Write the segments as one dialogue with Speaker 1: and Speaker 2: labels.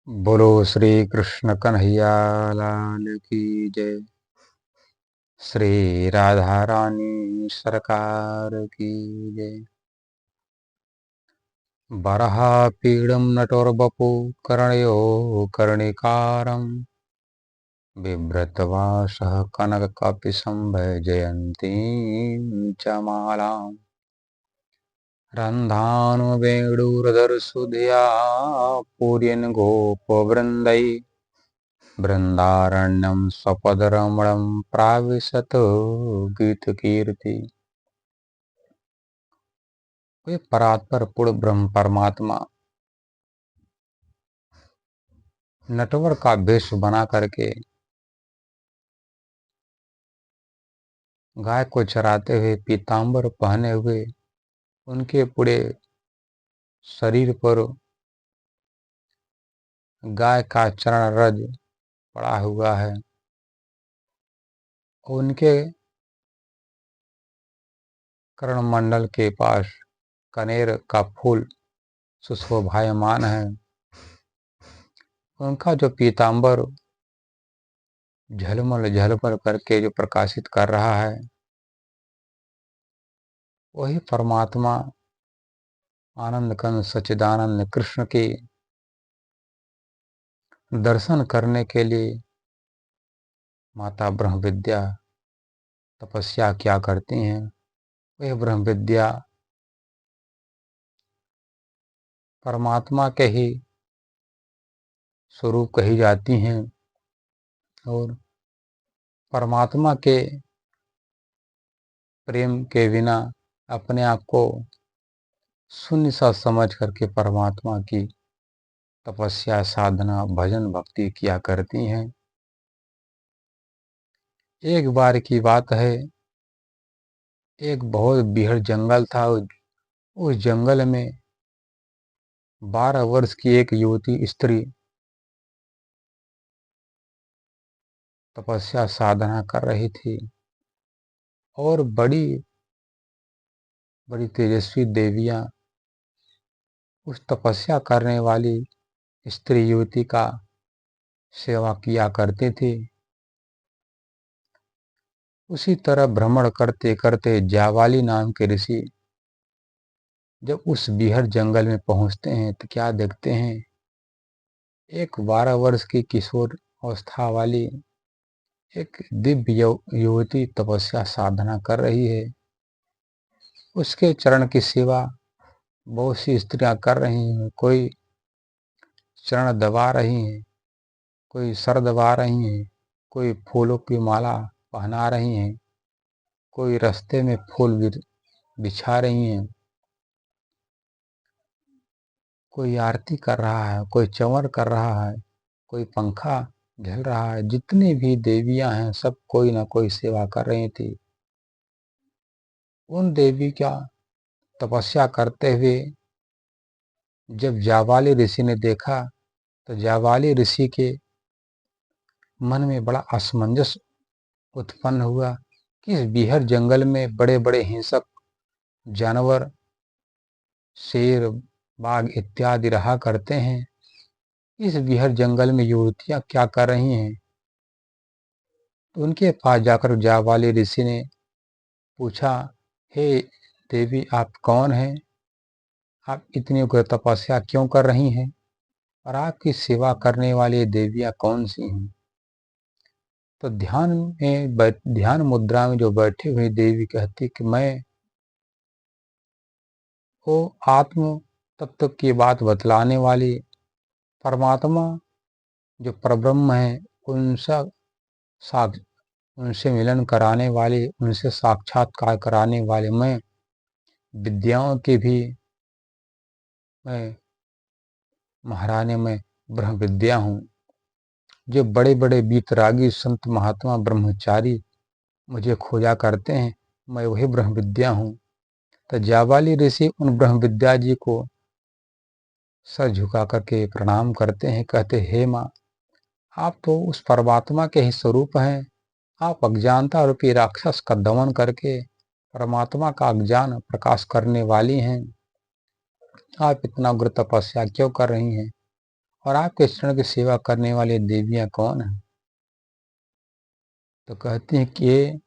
Speaker 1: बोलो श्री कृष्ण कन्हैया लाल की जय। श्री राधा रानी सरकार की जय। वराहपीडं नटोर्वपु कर्णयो कर्णिकारं बिभ्रत्वासः कनककपिशं वैजयन्तीं च मालाम् रन्ध्रानुवेणुरधरसुधया पूरयन् गोपवृन्दै बृंदारण्यं स्वपदरमणं प्राविशत गीतकीर्ति। वे परात्पर पूर्ण ब्रह्म परमात्मा नटवर का वेश बना करके गाय को चराते हुए पीतांबर पहने हुए उनके पूरे शरीर पर गाय का चरण रज पड़ा हुआ है। उनके करणमंडल के पास कनेर का फूल सुशोभायमान है। उनका जो पीतांबर झलमल झलमल करके जो प्रकाशित कर रहा है, वही परमात्मा आनंद कंद सच्चिदानंद कृष्ण के दर्शन करने के लिए माता ब्रह्म विद्या तपस्या क्या करती हैं। वह ब्रह्म विद्या परमात्मा के ही स्वरूप कही जाती हैं और परमात्मा के प्रेम के बिना अपने आप को शून्य सा समझ करके परमात्मा की तपस्या साधना भजन भक्ति किया करती हैं। एक बार की बात है, एक बहुत बीहड़ जंगल था। उस जंगल में 12 वर्ष की एक युवती स्त्री तपस्या साधना कर रही थी और बड़ी बड़ी तेजस्वी देवियां उस तपस्या करने वाली स्त्री युवती का सेवा किया करती थी। उसी तरह भ्रमण करते करते जावाली नाम के ऋषि जब उस बीहड़ जंगल में पहुंचते हैं तो क्या देखते हैं, एक 12 वर्ष की किशोर अवस्था वाली एक दिव्य युवती तपस्या साधना कर रही है। उसके चरण की सेवा बहुत सी स्त्रियां कर रही हैं। कोई चरण दबा रही हैं, कोई सर दबा रही हैं, कोई फूलों की माला पहना रही हैं, कोई रास्ते में फूल बिछा रही हैं, कोई आरती कर रहा है, कोई चंवर कर रहा है, कोई पंखा झल रहा है। जितनी भी देवियां हैं सब कोई ना कोई सेवा कर रही थी। उन देवी का तपस्या करते हुए जब जावाली ऋषि ने देखा तो जावाली ऋषि के मन में बड़ा असमंजस उत्पन्न हुआ कि इस बीहड़ जंगल में बड़े बड़े हिंसक जानवर शेर बाघ इत्यादि रहा करते हैं। इस बीहड़ जंगल में युवतियां क्या कर रही हैं। तो उनके पास जाकर जावाली ऋषि ने पूछा, हे देवी आप कौन हैं, आप इतनी उग्र तपस्या क्यों कर रही हैं और आपकी सेवा करने वाली देवियां कौन सी हैं। तो ध्यान मुद्रा में जो बैठी हुई देवी कहती कि मैं वो आत्म तत्व की बात बतलाने वाली परमात्मा जो परब्रह्म है, उनसे साक्ष उनसे मिलन कराने वाली, उनसे साक्षात्कार कराने वाले मैं विद्याओं की भी मैं महारानी में ब्रह्म विद्या हूँ। जो बड़े बड़े वीतरागी संत महात्मा ब्रह्मचारी मुझे खोजा करते हैं, मैं वही ब्रह्म विद्या हूँ। तो जाबाली ऋषि उन ब्रह्म विद्या जी को सर झुका करके प्रणाम करते हैं, कहते हे माँ आप तो उस परमात्मा के ही स्वरूप हैं। आप अज्ञानता रूपी राक्षस का दमन करके परमात्मा का अज्ञान प्रकाश करने वाली हैं। आप इतना उग्र तपस्या क्यों कर रही हैं और आपके चरण की सेवा करने वाली देवियां कौन हैं? तो कहती हैं कि ये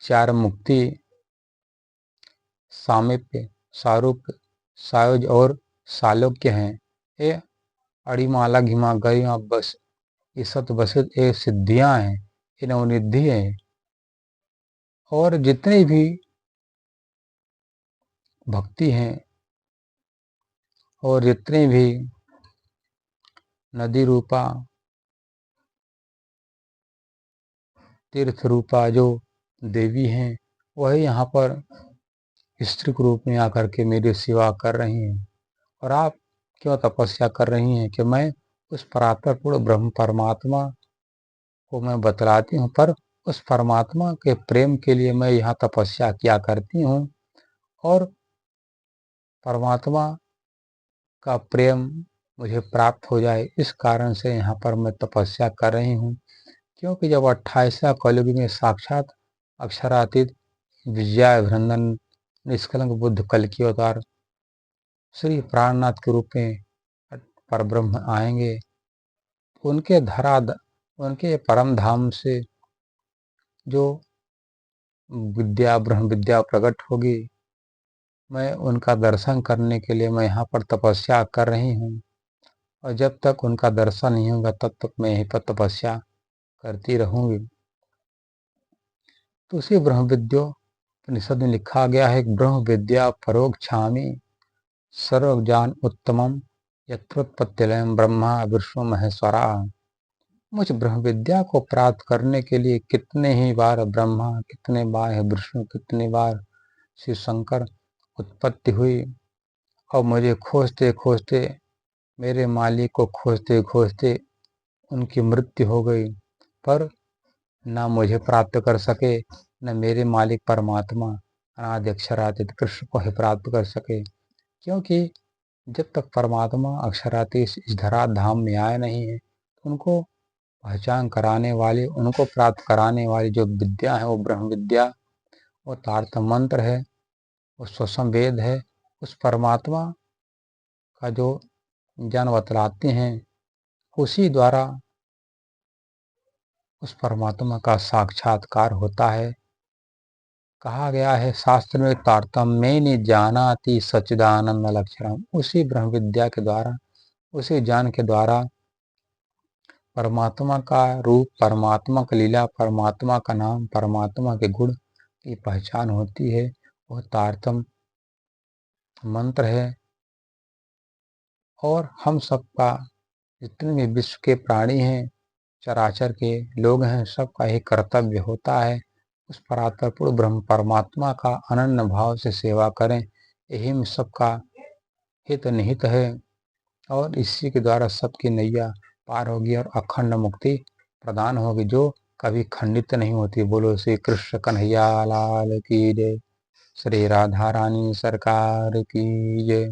Speaker 1: चार मुक्ति, सामीप्य, सारूप्य, सायुज और सालोक्य हैं। ये अणिमाला घिमा गरिमा बस ये सत बसित ये सिद्धियां हैं, ये नवनिधि हैं। और जितनी भी भक्ति हैं और जितनी भी नदी रूपा, तीर्थ रूपा जो देवी हैं, वही यहाँ पर स्त्री के रूप में आकर के मेरी सेवा कर रही हैं। और आप क्यों तपस्या कर रही हैं कि मैं उस परात्पर पूर्ण ब्रह्म परमात्मा को मैं बतलाती हूँ, पर उस परमात्मा के प्रेम के लिए मैं यहाँ तपस्या किया करती हूँ। और परमात्मा का प्रेम मुझे प्राप्त हो जाए, इस कारण से यहाँ पर मैं तपस्या कर रही हूँ। क्योंकि जब 28वां कलयुग में साक्षात अक्षरातीत विजयाभिनंदन निष्कलंक बुद्ध कल की अवतार श्री प्राणनाथ के रूप में परब्रह्म आएंगे, उनके उनके परम धाम से जो विद्या ब्रह्म विद्या प्रकट होगी, मैं उनका दर्शन करने के लिए मैं यहाँ पर तपस्या कर रही हूँ। और जब तक उनका दर्शन नहीं होगा तब तक मैं यहीं पर तपस्या करती रहूंगी। तो उसी ब्रह्म विद्योपनिषद में लिखा गया है, ब्रह्म विद्या परोक्षामि सर्व ज्ञान उत्तमम यत्रोत्पत्तिलयम ब्रह्मा विष्णु महेश्वरा। मुझ ब्रह्म विद्या को प्राप्त करने के लिए कितने ही बार ब्रह्मा, कितने बार है विष्णु, कितने बार शिव शंकर उत्पत्ति हुई। और मुझे खोजते खोजते, मेरे मालिक को खोजते खोजते उनकी मृत्यु हो गई, पर न मुझे प्राप्त कर सके, न मेरे मालिक परमात्मा अनादि अक्षरातीत कृष्ण को ही प्राप्त कर सके। क्योंकि जब तक परमात्मा अक्षरातीत इस धरा धाम में आए नहीं है, उनको पहचान कराने वाली, उनको प्राप्त कराने वाली जो विद्या है वो ब्रह्म विद्या, वो तारतम मंत्र है, वो स्वसम वेद है। उस परमात्मा का जो ज्ञान बतलाते हैं, उसी द्वारा उस परमात्मा का साक्षात्कार होता है। कहा गया है शास्त्र में, तारतम्येन जानाति सच्चिदानंद लक्षणम। उसी ब्रह्म विद्या के द्वारा, उसी ज्ञान के द्वारा परमात्मा का रूप, परमात्मा का लीला, परमात्मा का नाम, परमात्मा के गुण की पहचान होती है। वह तारतम मंत्र है। और हम सबका, जितने भी विश्व के प्राणी हैं, चराचर के लोग हैं, सबका ही कर्तव्य होता है उस परात्पर पूर्ण ब्रह्म परमात्मा का अनन्य भाव से सेवा करें। यही में सबका हित निहित है और इसी के द्वारा सबकी नैया पार होगी और अखंड मुक्ति प्रदान होगी, जो कभी खंडित नहीं होती। बोलो श्री कृष्ण कन्हैया लाल की जय, श्री राधा रानी सरकार की जय।